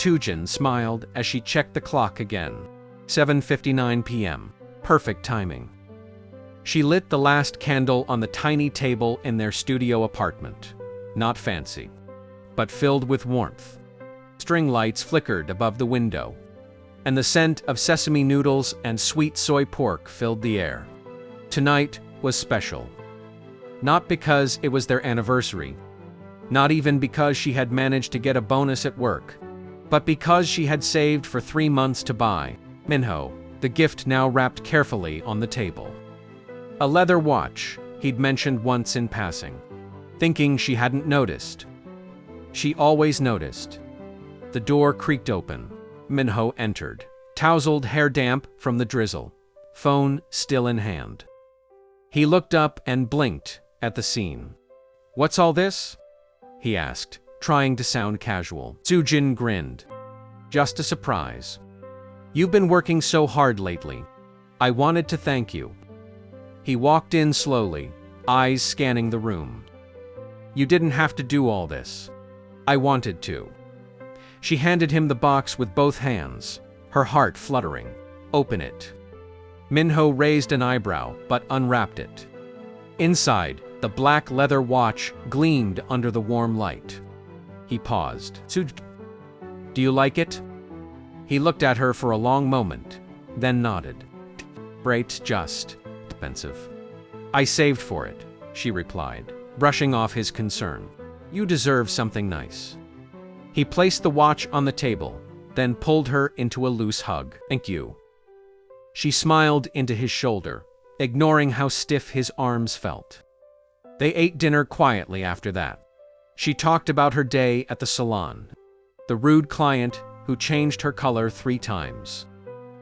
Tujin smiled as she checked the clock again. 7:59 p.m. Perfect timing. She lit the last candle on the tiny table in their studio apartment. Not fancy, but filled with warmth. String lights flickered above the window, and the scent of sesame noodles and sweet soy pork filled the air. Tonight was special. Not because it was their anniversary, not even because she had managed to get a bonus at work, but because she had saved for 3 months to buy Minho, the gift now wrapped carefully on the table. A leather watch he'd mentioned once in passing, thinking she hadn't noticed. She always noticed. The door creaked open. Minho entered, tousled hair damp from the drizzle, phone still in hand. He looked up and blinked at the scene. "What's all this?" he asked, trying to sound casual. Sujin grinned. "Just a surprise. You've been working so hard lately. I wanted to thank you." He walked in slowly, eyes scanning the room. "You didn't have to do all this. I wanted to." She handed him the box with both hands, her heart fluttering. "Open it." Minho raised an eyebrow but unwrapped it. Inside, the black leather watch gleamed under the warm light. He paused. "Do you like it?" He looked at her for a long moment, then nodded. "Great, just expensive." "I saved for it," she replied, brushing off his concern. "You deserve something nice." He placed the watch on the table, then pulled her into a loose hug. "Thank you." She smiled into his shoulder, ignoring how stiff his arms felt. They ate dinner quietly after that. She talked about her day at the salon, the rude client who changed her color 3 times,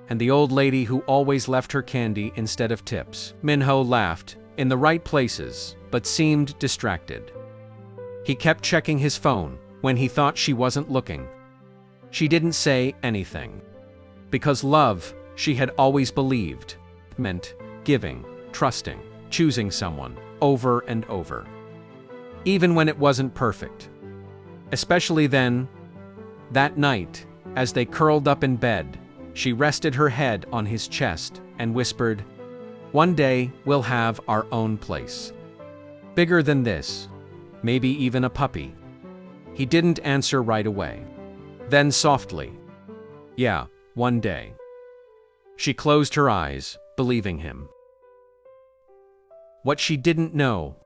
and the old lady who always left her candy instead of tips. Minho laughed, in the right places, but seemed distracted. He kept checking his phone when he thought she wasn't looking. She didn't say anything. Because love, she had always believed, meant giving, trusting, choosing someone, over and over. Even when it wasn't perfect. Especially then, that night, as they curled up in bed, she rested her head on his chest and whispered, "One day we'll have our own place. Bigger than this, maybe even a puppy." He didn't answer right away. Then softly, "Yeah, one day." She closed her eyes, believing him. What she didn't know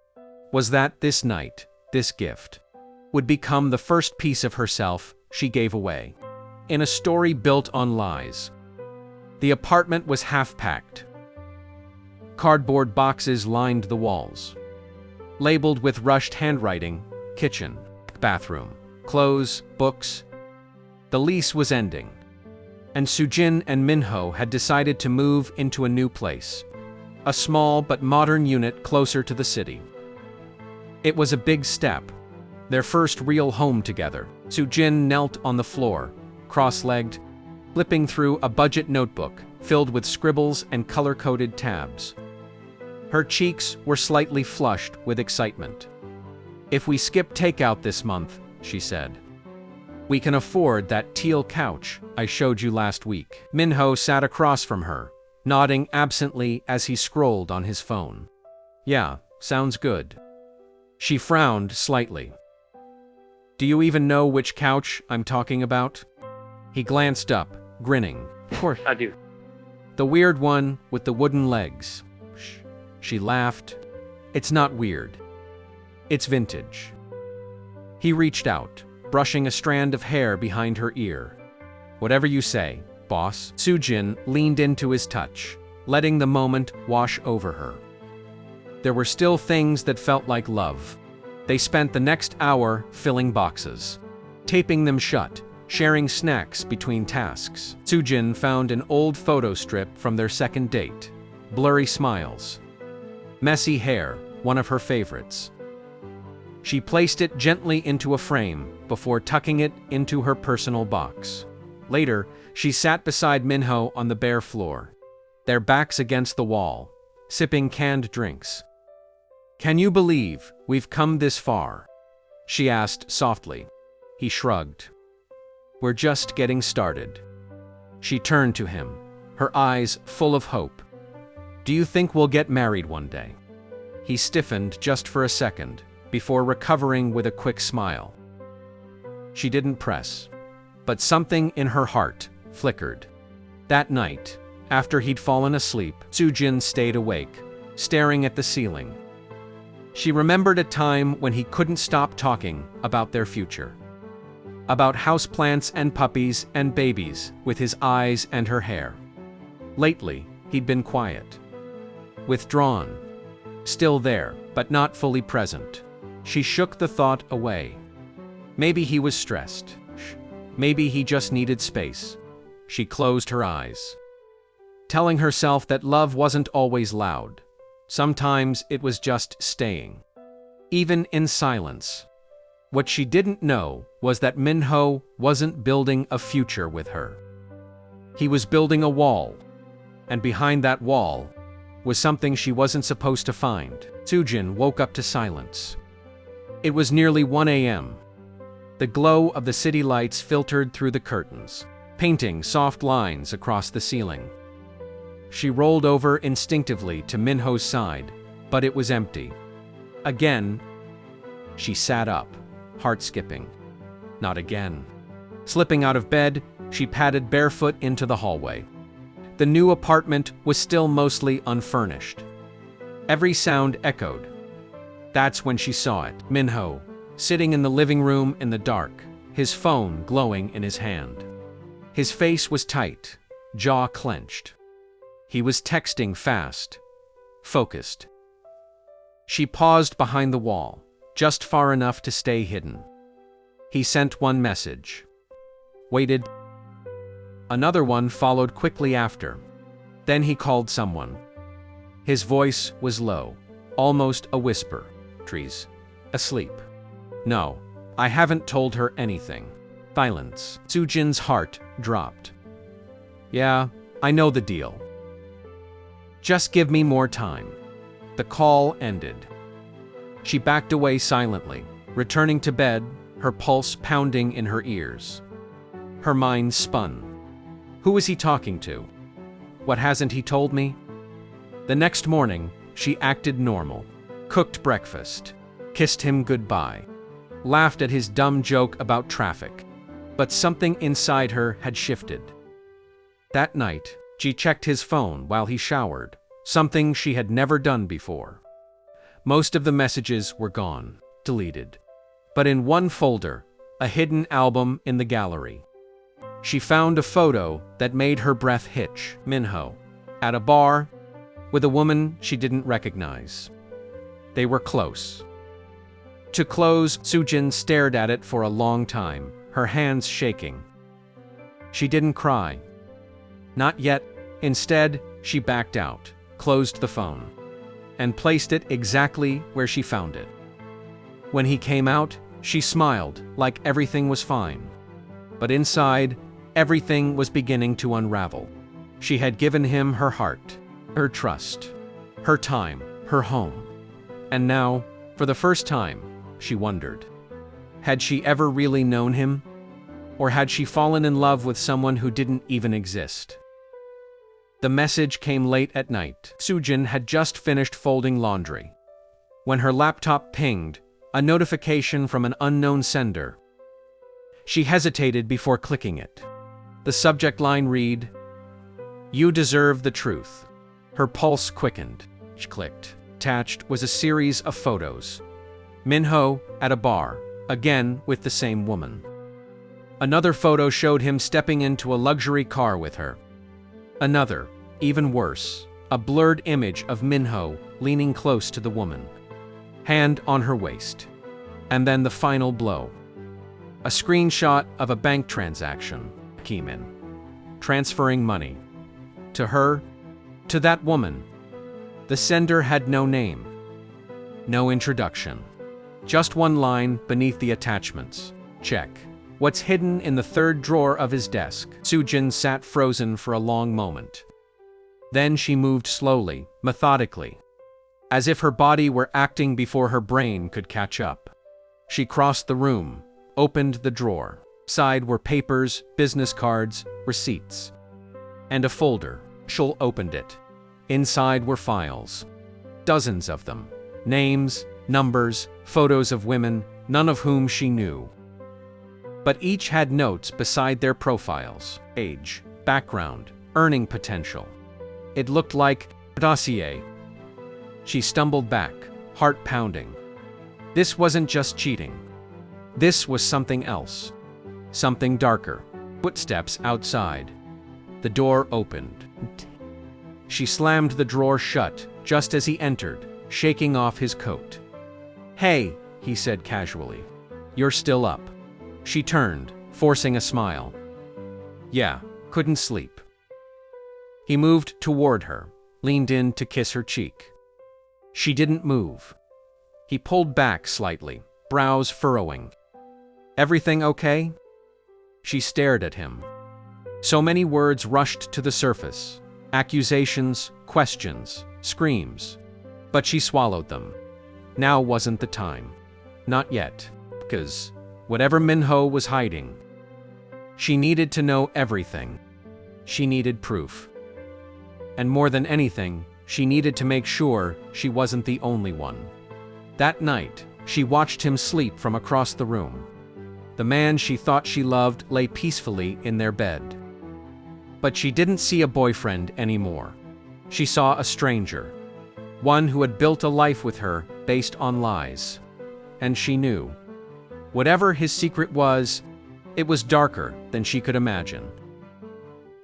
was that this night, this gift, would become the first piece of herself she gave away. In a story built on lies. The apartment was half-packed. Cardboard boxes lined the walls. Labeled with rushed handwriting, kitchen, bathroom, clothes, books. The lease was ending, and Sujin and Minho had decided to move into a new place. A small but modern unit closer to the city. It was a big step. Their first real home together. Sujin knelt on the floor, cross-legged, flipping through a budget notebook filled with scribbles and color-coded tabs. Her cheeks were slightly flushed with excitement. "If we skip takeout this month," she said, "we can afford that teal couch I showed you last week." Minho sat across from her, nodding absently as he scrolled on his phone. "Yeah, sounds good." She frowned slightly. "Do you even know which couch I'm talking about?" He glanced up, grinning. "Of course I do. The weird one with the wooden legs." She laughed. "It's not weird. It's vintage." He reached out, brushing a strand of hair behind her ear. "Whatever you say, boss." Sujin leaned into his touch, letting the moment wash over her. There were still things that felt like love. They spent the next hour filling boxes, taping them shut, sharing snacks between tasks. Sujin found an old photo strip from their second date. Blurry smiles. Messy hair, one of her favorites. She placed it gently into a frame before tucking it into her personal box. Later, she sat beside Minho on the bare floor, their backs against the wall, sipping canned drinks. "Can you believe we've come this far?" she asked softly. He shrugged. We're just getting started. She turned to him, her eyes full of hope. Do you think we'll get married one day? He stiffened just for a second, before recovering with a quick smile. She didn't press, but something in her heart flickered. That night, after he'd fallen asleep, Soo-jin stayed awake, staring at the ceiling. She remembered a time when he couldn't stop talking about their future. About houseplants and puppies and babies, with his eyes and her hair. Lately, he'd been quiet. Withdrawn. Still there, but not fully present. She shook the thought away. Maybe he was stressed. Maybe he just needed space. She closed her eyes, telling herself that love wasn't always loud. Sometimes it was just staying, even in silence. What she didn't know was that Min-ho wasn't building a future with her. He was building a wall, and behind that wall was something she wasn't supposed to find. Soo-jin woke up to silence. It was nearly 1 a.m. The glow of the city lights filtered through the curtains, painting soft lines across the ceiling. She rolled over instinctively to Min-ho's side, but it was empty. Again, she sat up, heart skipping. Not again. Slipping out of bed, she padded barefoot into the hallway. The new apartment was still mostly unfurnished. Every sound echoed. That's when she saw it. Min-ho, sitting in the living room in the dark, his phone glowing in his hand. His face was tight, jaw clenched. He was texting fast, focused. She paused behind the wall, just far enough to stay hidden. He sent one message. Waited. Another one followed quickly after. Then he called someone. His voice was low, almost a whisper. Trees. Asleep. No, I haven't told her anything. Silence. Soo-jin's heart dropped. Yeah, I know the deal. Just give me more time. The call ended. She backed away silently, returning to bed, her pulse pounding in her ears. Her mind spun. Who was he talking to? What hasn't he told me? The next morning, she acted normal, cooked breakfast, kissed him goodbye, laughed at his dumb joke about traffic. But something inside her had shifted. That night, she checked his phone while he showered, something she had never done before. Most of the messages were gone, deleted. But in one folder, a hidden album in the gallery, she found a photo that made her breath hitch. Min-ho, at a bar, with a woman she didn't recognize. They were close. Too close, Soo-jin stared at it for a long time, her hands shaking. She didn't cry. Not yet. Instead, she backed out, closed the phone, and placed it exactly where she found it. When he came out, she smiled, like everything was fine. But inside, everything was beginning to unravel. She had given him her heart, her trust, her time, her home. And now, for the first time, she wondered. Had she ever really known him? Or had she fallen in love with someone who didn't even exist? The message came late at night. Soo-jin had just finished folding laundry, when her laptop pinged, a notification from an unknown sender. She hesitated before clicking it. The subject line read, "You deserve the truth." Her pulse quickened. She clicked. Attached was a series of photos. Min-ho at a bar, again with the same woman. Another photo showed him stepping into a luxury car with her. Another, even worse, a blurred image of Min-ho leaning close to the woman, hand on her waist. And then the final blow. A screenshot of a bank transaction. Kimin. Transferring money. To her, to that woman. The sender had no name. No introduction. Just one line beneath the attachments. Check. What's hidden in the third drawer of his desk? Soo-jin sat frozen for a long moment. Then she moved slowly, methodically, as if her body were acting before her brain could catch up. She crossed the room, opened the drawer, Side were papers, business cards, receipts, and a folder. She'll opened it. Inside were files. Dozens of them. Names, numbers, photos of women, none of whom she knew. But each had notes beside their profiles: age, background, earning potential. It looked like a dossier. She stumbled back, heart pounding. This wasn't just cheating. This was something else. Something darker. Footsteps outside. The door opened. She slammed the drawer shut just as he entered, shaking off his coat. "Hey," he said casually. "You're still up." She turned, forcing a smile. "Yeah, couldn't sleep." He moved toward her, leaned in to kiss her cheek. She didn't move. He pulled back slightly, brows furrowing. "Everything okay?" She stared at him. So many words rushed to the surface. Accusations, questions, screams. But she swallowed them. Now wasn't the time. Not yet. Because whatever Minho was hiding, she needed to know everything. She needed proof. And more than anything, she needed to make sure she wasn't the only one. That night, she watched him sleep from across the room. The man she thought she loved lay peacefully in their bed. But she didn't see a boyfriend anymore. She saw a stranger. One who had built a life with her based on lies. And she knew. Whatever his secret was, it was darker than she could imagine.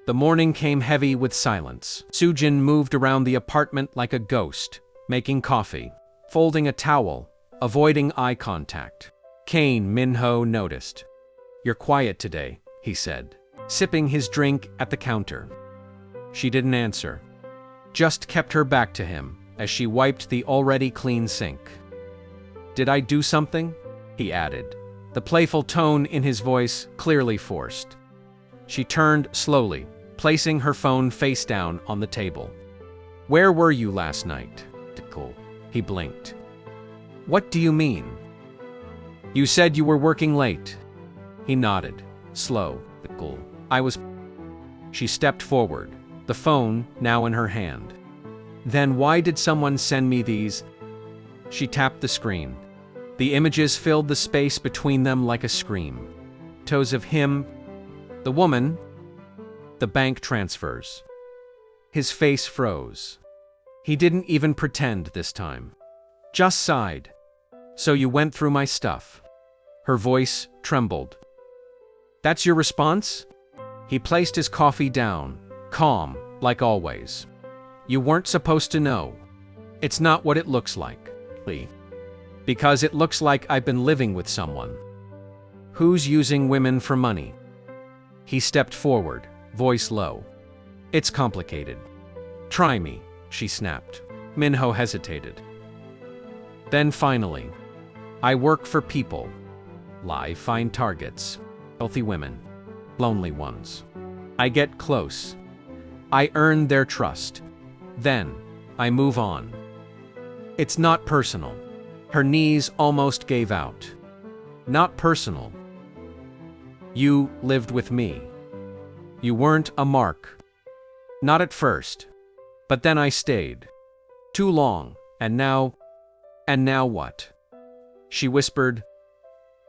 The morning came heavy with silence. Soojin moved around the apartment like a ghost, making coffee, folding a towel, avoiding eye contact. Kane Minho noticed. "You're quiet today," he said, sipping his drink at the counter. She didn't answer. Just kept her back to him as she wiped the already clean sink. "Did I do something?" he added, the playful tone in his voice clearly forced. She turned slowly, placing her phone face down on the table. "Where were you last night?" He blinked. "What do you mean?" "You said you were working late." He nodded, slow. "I was." She stepped forward, the phone now in her hand. "Then why did someone send me these?" She tapped the screen. The images filled the space between them like a scream. Photos of him, the woman, the bank transfers. His face froze. He didn't even pretend this time. Just sighed. "So you went through my stuff." Her voice trembled. "That's your response?" He placed his coffee down, calm, like always. "You weren't supposed to know. It's not what it looks like, Lee. Because it looks like I've been living with someone who's using women for money." He stepped forward, voice low. "It's complicated. Try me," she snapped. Minho hesitated. Then finally, "I work for people. Lie, find targets. Healthy women. Lonely ones. I get close. I earn their trust. Then, I move on. It's not personal." Her knees almost gave out. "Not personal. You lived with me. You weren't a mark. Not at first. But then I stayed. Too long, and now what?" She whispered.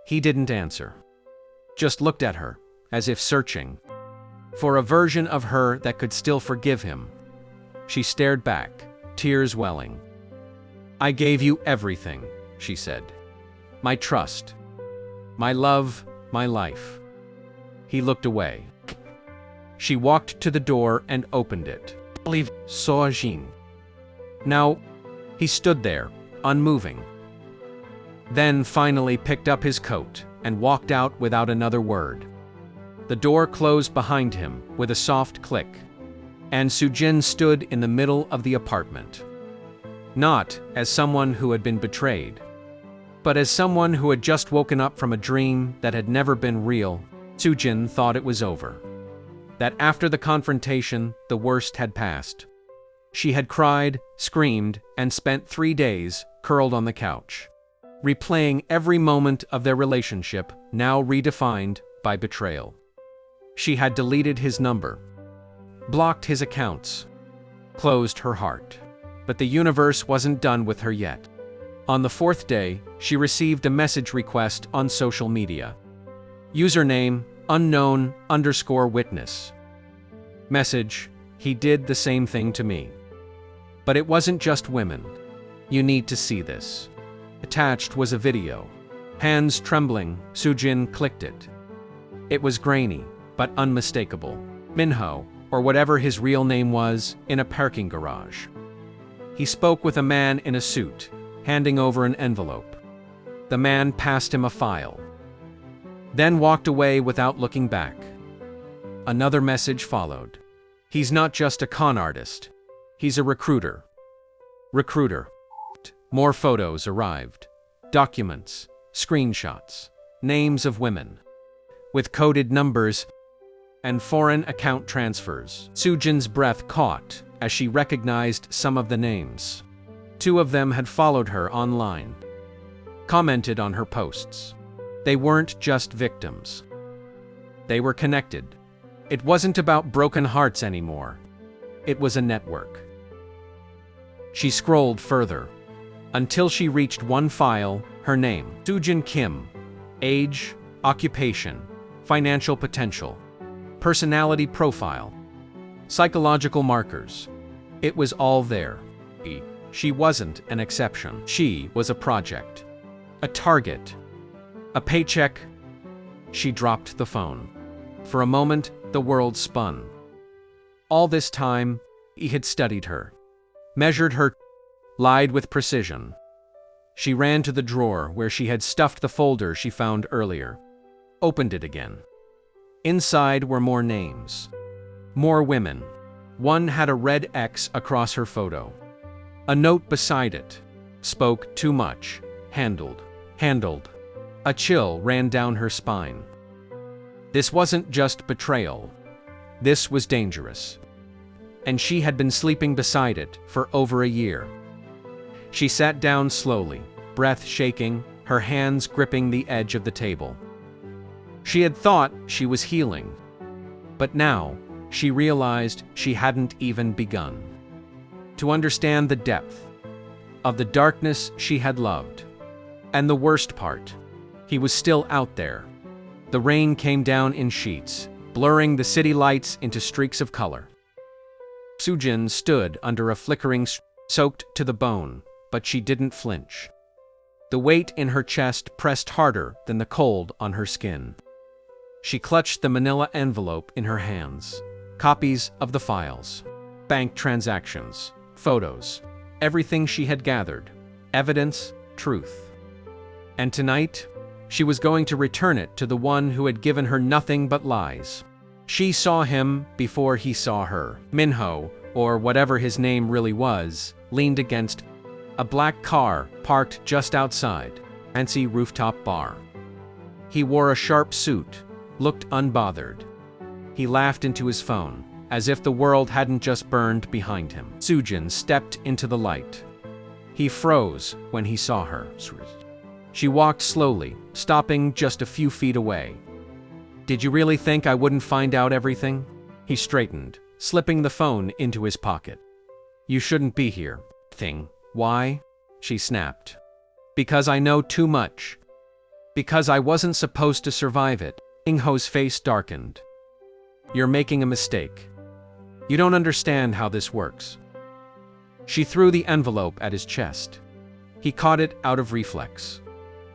He didn't answer. Just looked at her, as if searching for a version of her that could still forgive him. She stared back, tears welling. "I gave you everything," she said. "My trust. My love, my life." He looked away. She walked to the door and opened it. Soojin. Now, he stood there, unmoving. Then finally picked up his coat and walked out without another word. The door closed behind him with a soft click, and Soojin stood in the middle of the apartment. Not as someone who had been betrayed, but as someone who had just woken up from a dream that had never been real. Soojin thought it was over. That after the confrontation, the worst had passed. She had cried, screamed, and spent 3 days curled on the couch, replaying every moment of their relationship, now redefined by betrayal. She had deleted his number, blocked his accounts, closed her heart. But the universe wasn't done with her yet. On the fourth day, she received a message request on social media. Username, unknown_witness. Message, he did the same thing to me. But it wasn't just women. You need to see this. Attached was a video. Hands trembling, Soojin clicked it. It was grainy, but unmistakable. Minho, or whatever his real name was, in a parking garage. He spoke with a man in a suit, handing over an envelope. The man passed him a file, then walked away without looking back. Another message followed. He's not just a con artist. He's a recruiter. Recruiter. More photos arrived. Documents, screenshots, names of women, with coded numbers and foreign account transfers. Soojin's breath caught as she recognized some of the names. 2 of them had followed her online, commented on her posts. They weren't just victims. They were connected. It wasn't about broken hearts anymore. It was a network. She scrolled further, until she reached one file, her name, Soojin Kim, age, occupation, financial potential, personality profile, psychological markers. It was all there. She wasn't an exception. She was a project, a target, a paycheck. She dropped the phone. For a moment, the world spun. All this time, he had studied her, measured her, lied with precision. She ran to the drawer where she had stuffed the folder she found earlier, opened it again. Inside were more names, more women. One had a red X across her photo. A note beside it spoke too much, handled. A chill ran down her spine. This wasn't just betrayal. This was dangerous. And she had been sleeping beside it for over a year. She sat down slowly, breath shaking, her hands gripping the edge of the table. She had thought she was healing, but now she realized she hadn't even begun to understand the depth of the darkness she had loved. And the worst part, he was still out there. The rain came down in sheets, blurring the city lights into streaks of color. Soojin stood under a flickering, soaked to the bone, but she didn't flinch. The weight in her chest pressed harder than the cold on her skin. She clutched the manila envelope in her hands. Copies of the files, bank transactions, photos, everything she had gathered, evidence, truth. And tonight, she was going to return it to the one who had given her nothing but lies. She saw him before he saw her. Minho, or whatever his name really was, leaned against a black car parked just outside a fancy rooftop bar. He wore a sharp suit, looked unbothered. He laughed into his phone, as if the world hadn't just burned behind him. Soojin stepped into the light. He froze when he saw her. She walked slowly, stopping just a few feet away. "Did you really think I wouldn't find out everything?" He straightened, slipping the phone into his pocket. "You shouldn't be here." "Thing. Why?" she snapped. "Because I know too much. Because I wasn't supposed to survive it." Ingho's face darkened. "You're making a mistake. You don't understand how this works." She threw the envelope at his chest. He caught it out of reflex.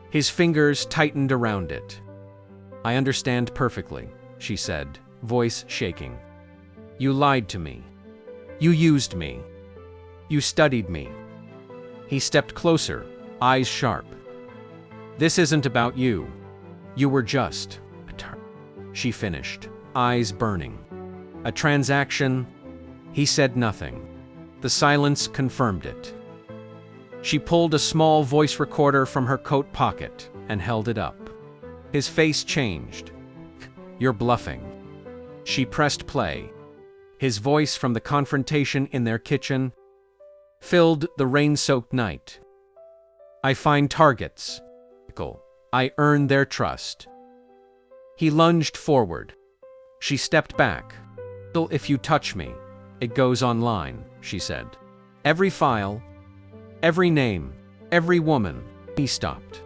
His fingers tightened around it. "I understand perfectly," she said, voice shaking. "You lied to me. You used me. You studied me." He stepped closer, eyes sharp. "This isn't about you. You were just..." She finished, eyes burning. "A transaction?" He said nothing. The silence confirmed it. She pulled a small voice recorder from her coat pocket and held it up. His face changed. "You're bluffing." She pressed play. His voice from the confrontation in their kitchen filled the rain-soaked night. "I find targets. I earn their trust. He lunged forward. She stepped back. If you touch me, it goes online, she said. Every file, every name, every woman. He stopped.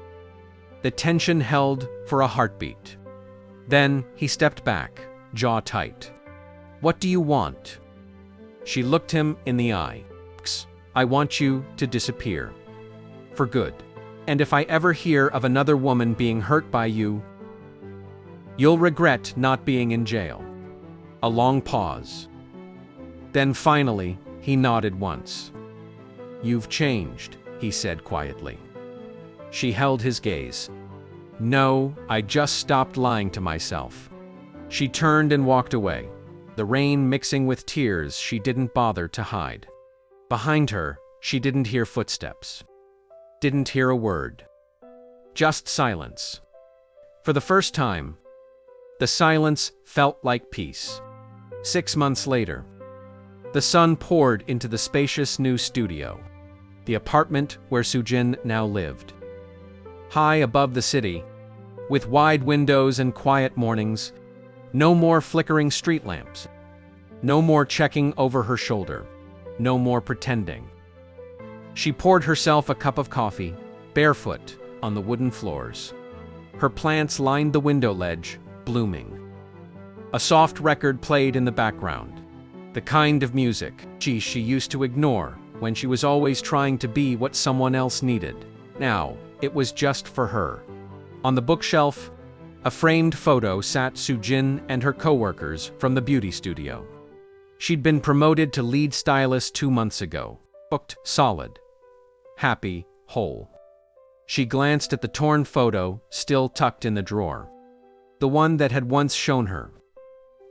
The tension held for a heartbeat. Then he stepped back, jaw tight. What do you want? She looked him in the eye. I want you to disappear. For good. And if I ever hear of another woman being hurt by you, you'll regret not being in jail. A long pause. Then finally, he nodded once. You've changed, he said quietly. She held his gaze. No, I just stopped lying to myself. She turned and walked away, the rain mixing with tears she didn't bother to hide. Behind her, she didn't hear footsteps. Didn't hear a word. Just silence. For the first time, the silence felt like peace. 6 months later, the sun poured into the spacious new studio, the apartment where Sujin now lived. High above the city, with wide windows and quiet mornings, no more flickering street lamps, no more checking over her shoulder, no more pretending. She poured herself a cup of coffee, barefoot, on the wooden floors. Her plants lined the window ledge, blooming. A soft record played in the background, the kind of music she used to ignore when she was always trying to be what someone else needed. Now, it was just for her. On the bookshelf, a framed photo sat Sujin and her coworkers from the beauty studio. She'd been promoted to lead stylist 2 months ago, booked, solid, happy, whole. She glanced at the torn photo, still tucked in the drawer. The one that had once shown her.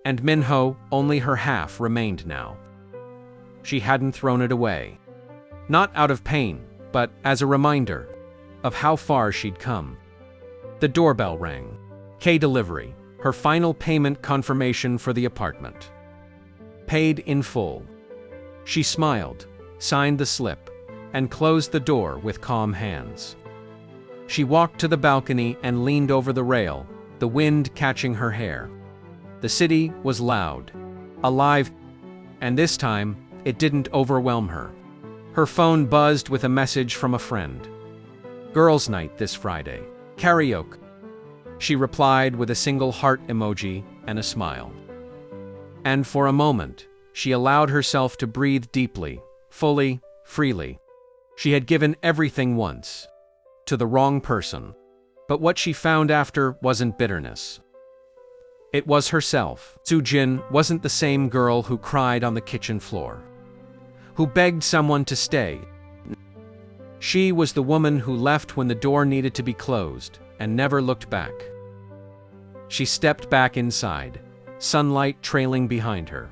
And Minho, only her half remained now. She hadn't thrown it away. Not out of pain, but as a reminder of how far she'd come. The doorbell rang. K-Delivery, her final payment confirmation for the apartment. Paid in full. She smiled, signed the slip, and closed the door with calm hands. She walked to the balcony and leaned over the rail, the wind catching her hair. The city was loud, alive, and this time, it didn't overwhelm her. Her phone buzzed with a message from a friend. Girls' night this Friday. Karaoke. She replied with a single heart emoji and a smile. And for a moment, she allowed herself to breathe deeply, fully, freely. She had given everything once. To the wrong person. But what she found after wasn't bitterness. It was herself. Sujin wasn't the same girl who cried on the kitchen floor, who begged someone to stay. She was the woman who left when the door needed to be closed and never looked back. She stepped back inside, sunlight trailing behind her.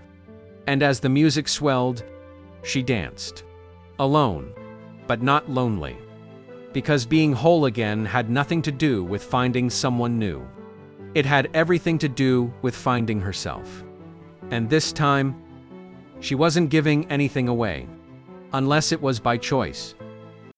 And as the music swelled, she danced. Alone, but not lonely. Because being whole again had nothing to do with finding someone new. It had everything to do with finding herself. And this time, she wasn't giving anything away. Unless it was by choice.